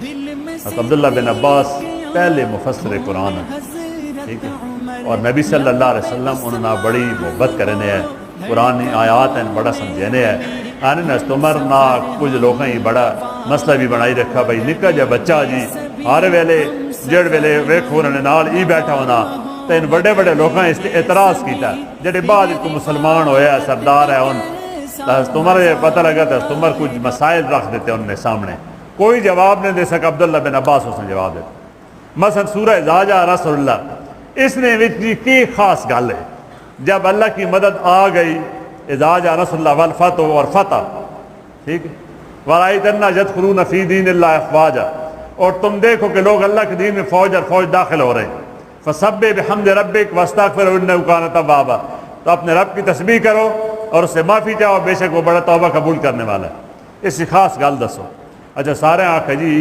عبداللہ بن عباس پہلے مفسر قرآن ہیں، ٹھیک ہے، اور نبی صلی اللہ علیہ وسلم انہوں نے بڑی محبت کرنے ہے، قرآن آیات ہیں بڑا سمجھنے ہے۔ آنے نستمر نہ کچھ لوگوں ہی بڑا مسئلہ بھی بنائی رکھا بھائی نکا جا بچہ جی ہر ویلے جڑ ویلے ویکھو انہوں نے نال ہی بیٹھا ہونا تو ان بڑے بڑے لوگوں نے اعتراض کیتا جڑے بعد کو مسلمان ہویا سردار ہے ان تمہارے پتہ لگا تو تمہار کچھ مسائل رکھ دیتے ان نے سامنے، کوئی جواب نہیں دے سکا۔ عبداللہ بن عباس اس نے جواب دیتا مثلا سورہ اذا جاء نصر اللہ، اس نے کی خاص گل ہے جب اللہ کی مدد آ گئی، اذا جاء نصر اللہ والفتح اور فتح، ٹھیک ہے، وَرَأَيْتَ النَّاسَ يَدْخُلُونَ فِي دِينِ اللَّهِ أَفْوَاجًا، اور تم دیکھو کہ لوگ اللہ کے دین میں فوج اور فوج داخل ہو رہے ہیں۔ فَسَبِّحْ بِحَمْدِ رَبِّكَ وَاسْتَغْفِرْهُ إِنَّهُ كَانَ تَوَّابًا، تو اپنے رب کی تسبیح کرو اور اس سے معافی چاہو، بے شک وہ بڑا توبہ قبول کرنے والا ہے۔ اس کی خاص گل دسو۔ اچھا سارے آنکھ جی